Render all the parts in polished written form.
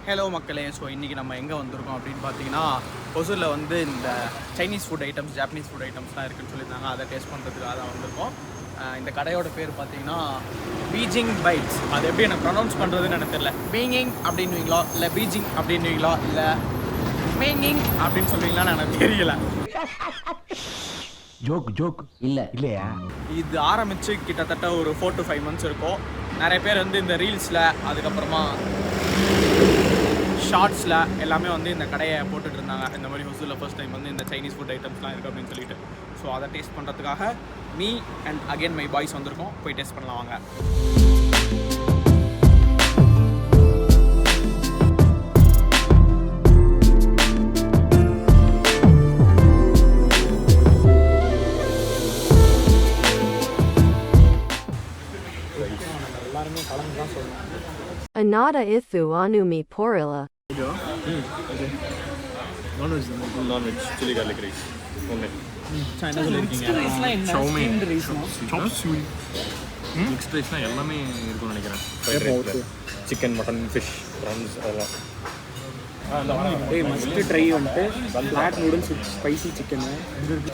Hello மக்களே. So இன்றைக்கி நம்ம எங்கே வந்திருக்கோம் அப்படின்னு பார்த்தீங்கன்னா, ஹொசூரில் வந்து இந்த Chinese food items, Japanese food ஐட்டம்ஸ்லாம் இருக்குதுன்னு சொல்லியிருந்தாங்க. அதை டேஸ்ட் பண்ணுறதுக்காக தான் வந்திருக்கோம். இந்த கடையோட பேர் பார்த்தீங்கன்னா பீஜிங் பைட்ஸ். அது எப்படி எனக்கு ப்ரொனவுன்ஸ் பண்ணுறதுன்னு எனக்கு தெரியல. பீங்கிங் அப்படின்னுவீங்களா, இல்லை பீஜிங் அப்படின்னுவீங்களா, இல்லை மேங்கிங் அப்படின்னு சொல்லுவீங்களான்னு எனக்கு தெரியல. ஜோக் இல்லையா? இது ஆரம்பித்து கிட்டத்தட்ட ஒரு 4 to 5 months இருக்கும். நிறைய பேர் வந்து இந்த ரீல்ஸில், அதுக்கப்புறமா ஷார்ட்ஸில் எல்லாமே வந்து இந்த கடையை போட்டுட்டு இருந்தாங்க. இந்த மாதிரி ஹொசூரில் ஃபர்ஸ்ட் டைம் வந்து இந்த சைனீஸ் ஃபுட் ஐட்டம்ஸ்லாம் இருக்குது அப்படின்னு சொல்லிட்டு. ஸோ அதை டேஸ்ட் பண்ணுறதுக்காக me and again my boys வந்திருக்கோம். போய் டேஸ்ட் பண்ணலாம் வாங்க. எல்லாருமே கலந்து தான் சொல்லணும். Anada ithu anu mi porilla. Non-veg chili garlic rice. Okay. என்ன சொல்லியிருக்கீங்க? Mixed rice எல்லாமே இருக்கும்னு நினைக்கிறேன். Fried rice, chicken, mutton, fish, prawns அதெல்லாம். மஸ்ட் ட்ரை வந்துட்டு flat noodles with spicy chicken.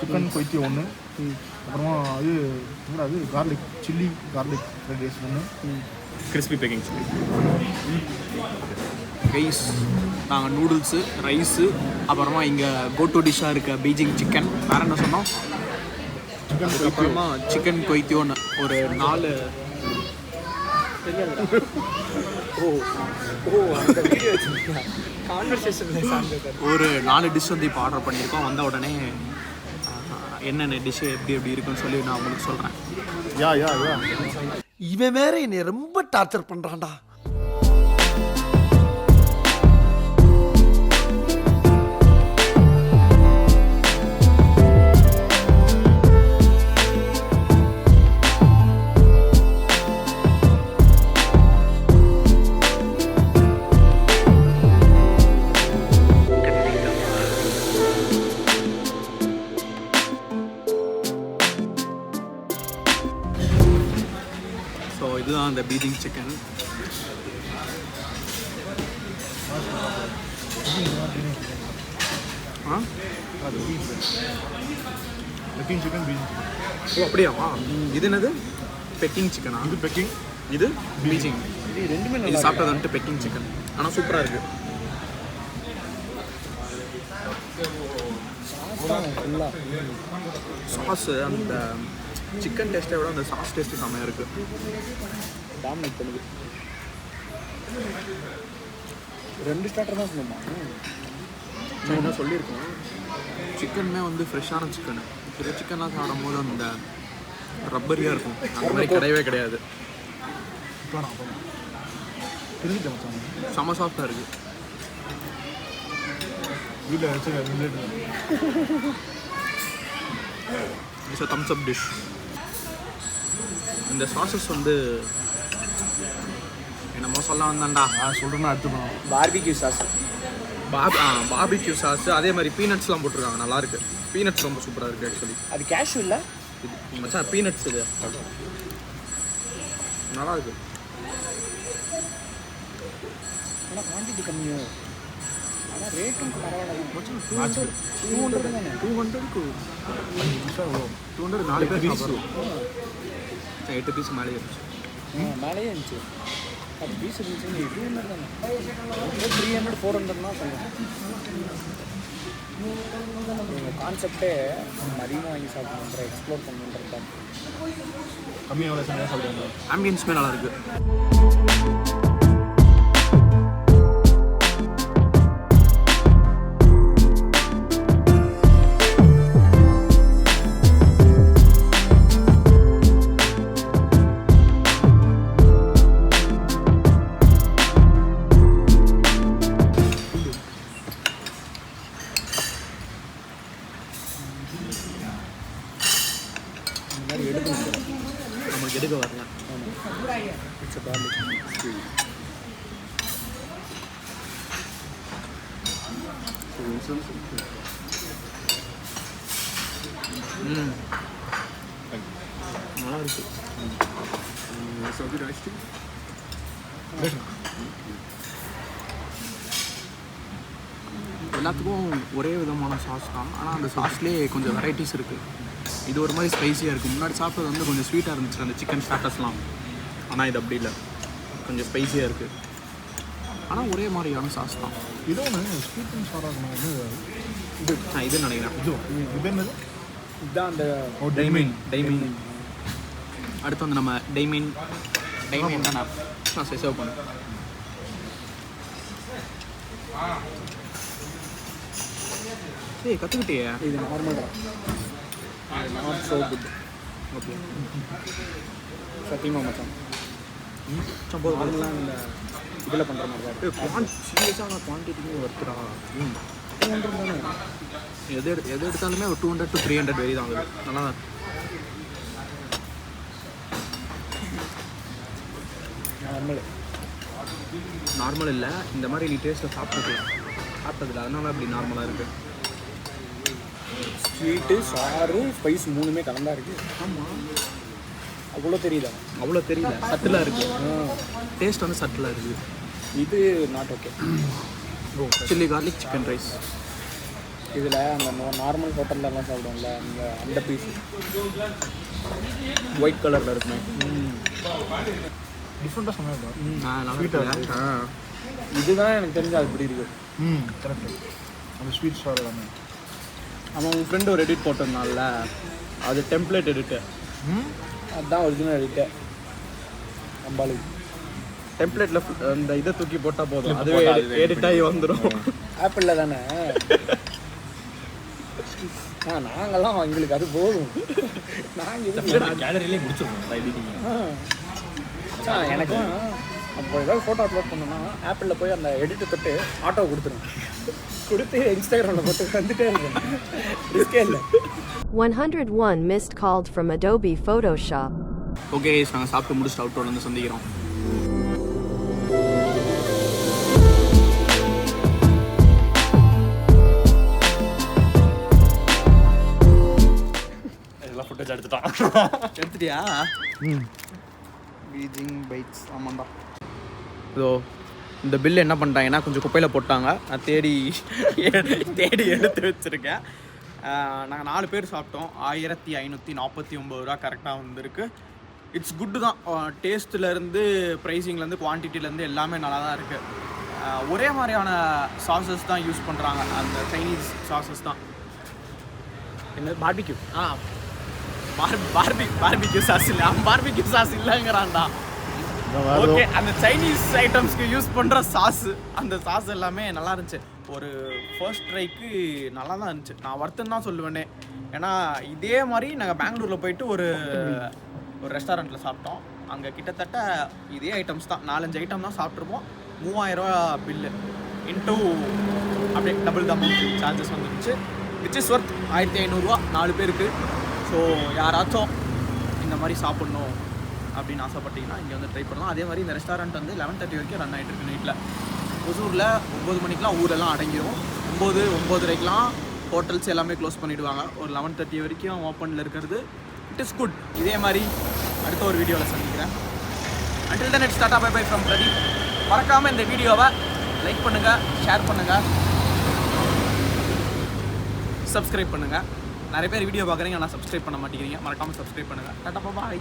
Chicken கொய்த்தி ஒன்று, அப்புறமா அது garlic chilli garlic fried rice ஒன்று, crispy பேக்கிங் chili. ரைஸ், நாங்கள் நூடுல்ஸு, ரைஸு, அப்புறமா இங்கே கோட்டு டிஷ்ஷாக இருக்க பீஜிங் சிக்கன். வேறு என்ன சொன்னோம்? அப்புறமா சிக்கன் கொய்த்தியோன்னு ஒரு 4 ஒரு 4 டிஷ் வந்து இப்போ ஆர்டர் பண்ணியிருக்கோம். வந்த உடனே என்னென்ன டிஷ்ஷு எப்படி இருக்குன்னு சொல்லி நான் உங்களுக்கு சொல்கிறேன். யா இவன் வேற என்னை ரொம்ப டார்ச்சர் பண்றான்டா. ஸோ இதுதான் அந்த Beijing chicken. Peking chicken, Beijing chicken. ஓ அப்படியாமா? இது என்னது? பெக்கிங் சிக்கனா? இது பெக்கிங், இது பீஜிங். இது சாப்பிட்டது வந்துட்டு பெக்கிங் சிக்கன். ஆனால் சூப்பராக இருக்குது. சாஸு அந்த சிக்கன் டேஸ்ட்டை விட அந்த சாஸ் டேஸ்ட்டு செம்மையாக இருக்குது. டாமினேட் பண்ணுது. 2 ஸ்டார்டர் தான் சொல்லுமா? என்ன சொல்லியிருக்கோம், சிக்கனுமே வந்து ஃப்ரெஷ்ஷான சிக்கனு. சில சிக்கன்லாம் சாப்பிடும் போது அந்த ரப்பரியாக இருக்கும். அந்த மாதிரி கிடையவே கிடையாது. செம்ம சாஃப்டாக இருக்குது. வீட்டில் வச்சு it's a Thums up dish. இந்த சாஸஸ் வந்து என்னமோ சொல்ல வந்தான்டா. சொல்கிறேன்னா அடுத்து போனோம். Barbecue sauce, barbecue sauce. அதே மாதிரி பீனட்ஸ்லாம் போட்டிருக்காங்க. நல்லாயிருக்கு. பீனட்ஸ் ரொம்ப சூப்பராக இருக்குது ஆக்சுவலி. அது கேஷ்யூ இல்லை, இது மச்சான் பீனட்ஸ். இது நல்லா இருக்கு. ஆனால் குவான்டிட்டி கம்மியோ, ஆனால் ரேட்டும் பரவாயில்ல. 200 4 பேர் சாப்பிட்றோம். 8 பீஸ் மேலே இருந்துச்சு. மேலேயே இருந்துச்சு. அது பீஸ் இருந்துச்சு. 200 தானே, 300 400 தான் சொல்லுவேன். எங்கள் கான்செப்டே அதிகமாக வாங்கி சாப்பிடணுன்ற, எக்ஸ்ப்ளோர் பண்ணுன்றது தான். கம்மியாக சாப்பிடுவாங்க. ஆம்பியன்ஸுமே நல்லா இருக்குது. நம்மளுக்கு எடுக்க வரல. It's a garlic. நல்லா இருக்கு. எல்லாத்துக்கும் ஒரே விதமான சாஸ் தான். ஆனால் அந்த சாஸ்லேயே கொஞ்சம் வெரைட்டிஸ் இருக்குது. இது ஒரு மாதிரி ஸ்பைஸியாக இருக்குது. முன்னாடி சாப்பிட்டது வந்து கொஞ்சம் ஸ்வீட்டாக இருந்துச்சு அந்த சிக்கன் ஸ்டார்டர்ஸ்லாம். ஆனால் இது அப்படி இல்லை, கொஞ்சம் ஸ்பைஸியாக இருக்குது. ஆனால் ஒரே மாதிரியான சாஸ் தான். இது ஒன்று ஸ்வீட் அண்ட் சாராக வந்து இது நினைக்கிறேன். இது என்னது? இதுதான் அந்த டைமீன். அடுத்து வந்து நம்ம டைமீன் தான் நான் சர்வ் பண்ணேன். கற்றுக்கிட்டியே. இது நார்மல் தான், நாட் ஸோ குட். ஓகே, சத்தியமாக மச்சான். அதெல்லாம் இந்த இதில் பண்ணுற மாதிரி தான். சீரியஸாக குவான்டிட்டியும் ஒர்த்துடா. 200 தானே. எது எடுத்தாலுமே ஒரு 200 to 300 வெரி தான் ஆகுது. நல்லா தான். நார்மல் இல்லை, இந்த மாதிரி நீ டேஸ்ட்டில் சாப்பிட்டதில்ல, அதனால அப்படி நார்மலாக இருக்குது. ஸ்வீட்டு, சாறு, ஸ்பைஸ் 3மே கலந்தா இருக்குது. ஆமாம், அவ்வளோ தெரியுதா? அவ்வளோ தெரியல, சட்டிலாக இருக்குது. டேஸ்ட் வந்து சட்டிலாக இருக்குது. இது not okay. Chilli garlic chicken rice. இதில் அந்த நார்மல் ஹோட்டல்லலாம் சாப்பிடுவோம்ல, அந்த பீஸ் ஒயிட் கலரில் இருக்குமே. டிஃப்ரெண்ட்டாக சொன்னாங்க. ஸ்வீட்டாக. இதுதான் எனக்கு தெரிஞ்சு அது இப்படி இருக்குது. கரெக்டு. அந்த ஸ்வீட் சார் எல்லாமே. அவன் உன் ஃப்ரெண்டு ஒரு எடிட் போட்டிருந்தான்ல, அது டெம்ப்ளேட் எடிட்டு. அதுதான் ஒரிஜினல் எடிட்டு. நம்பாளுக்கு டெம்ப்ளேட்டில் அந்த இதை தூக்கி போட்டால் போதும், அதுவே எடிட் ஆகி வந்துடும். ஆப்பிளில் தானே. நாங்கள்லாம் எங்களுக்கு அது போதும். நாங்கள் கேலரியிலே முடிச்சிருக்கோம் எடிட்டிங். எனக்கும் அப்போ ஏதாவது ஃபோட்டோ அப்லோட் பண்ணோன்னா ஆப்பிளில் போய் அந்த எடிட்டு தொட்டு ஆட்டோ கொடுத்துருவேன். கொடுத்து இன்ஸ்டாகிராமில் போட்டு வந்துட்டே இருக்கேன். ரிஸ்கே இல்லை. 101 missed called from Adobe Photoshop. Okay, நாங்கள் சாப்பிட்டு முடிச்சுட்டு அவுட்டோட வந்து சந்திக்கிறோம். எல்லாம் ஃபுட்டேஜ் எடுத்துட்டான். எடுத்துட்டியா? Beijing bites. ஆமாண்டா. இதோ இந்த பில் என்ன பண்ணிட்டாங்கன்னா கொஞ்சம் குப்பையில் போட்டாங்க. நான் தேடி எடுத்து வச்சுருக்கேன். நாங்கள் 4 பேர் சாப்பிட்டோம். 1549 ரூபா கரெக்டாக வந்திருக்கு. இட்ஸ் குட்டு தான். டேஸ்ட்லேருந்து, ப்ரைஸிங்லேருந்து, குவான்டிட்டிலேருந்து எல்லாமே நல்லா தான் இருக்குது. ஒரே மாதிரியான சாஸஸ் தான் யூஸ் பண்ணுறாங்க, அந்த சைனீஸ் சாஸஸ் தான். என்ன பார்பிக்யூ? பார்பிக்யூ சாஸ் இல்லை, பார்பிக்யூ சாஸ் இல்லைங்கிறான்டா. ஓகே, அந்த சைனீஸ் ஐட்டம்ஸ்க்கு யூஸ் பண்ணுற சாஸ், அந்த சாஸ் எல்லாமே நல்லா இருந்துச்சு. ஒரு ஃபர்ஸ்ட் ட்ரைக்கு நல்லா தான் இருந்துச்சு. நான் வர்த்துன்னு தான் சொல்லுவேனே. ஏன்னா இதே மாதிரி நாங்கள் பெங்களூரில் போயிட்டு ஒரு ரெஸ்டாரண்ட்டில் சாப்பிட்டோம். அங்கே கிட்டத்தட்ட இதே ஐட்டம்ஸ் தான், 4-5 ஐட்டம் தான் சாப்பிட்ருப்போம். 3000 ரூபா பில்லு இன்டூ அப்படியே டபுள் த அமௌண்ட் சார்ஜஸ் வந்துருச்சு. விச் இஸ் ஒர்த் 1500 ரூபா 4 பேருக்கு. ஸோ யாராச்சும் இந்த மாதிரி சாப்பிட்ணும் அப்படின்னு ஆசைப்பட்டீங்கன்னா இங்கே வந்து ட்ரை பண்ணலாம். அதே மாதிரி இந்த ரெஸ்டாரண்ட் வந்து 11:30 வரைக்கும் ரன் ஆகிட்டு இருக்கு நைட்டில். ஹொசூரில் 9 மணிக்கெலாம் ஊரெல்லாம் அடங்கிடும். 9-9:30க்கெலாம் ஹோட்டல்ஸ் எல்லாமே க்ளோஸ் பண்ணிவிடுவாங்க. ஒரு 11:30 வரைக்கும் ஓப்பனில் இருக்கிறது. It is good. இதே மாதிரி அடுத்த ஒரு வீடியோவில் சந்திக்கிறேன். Until then it's tata bye bye from Pradeep. மறக்காமல் இந்த வீடியோவை லைக் பண்ணுங்கள், ஷேர் பண்ணுங்கள், சப்ஸ்கிரைப் பண்ணுங்கள். நிறைய பேர் வீடியோ பார்க்குறீங்க, ஆனால் சப்ஸ்கிரைப் பண்ண மாட்டேங்கிறீங்க. மறக்காமல் சப்ஸ்கிரைப் பண்ணுங்கள். டாடா பாய்.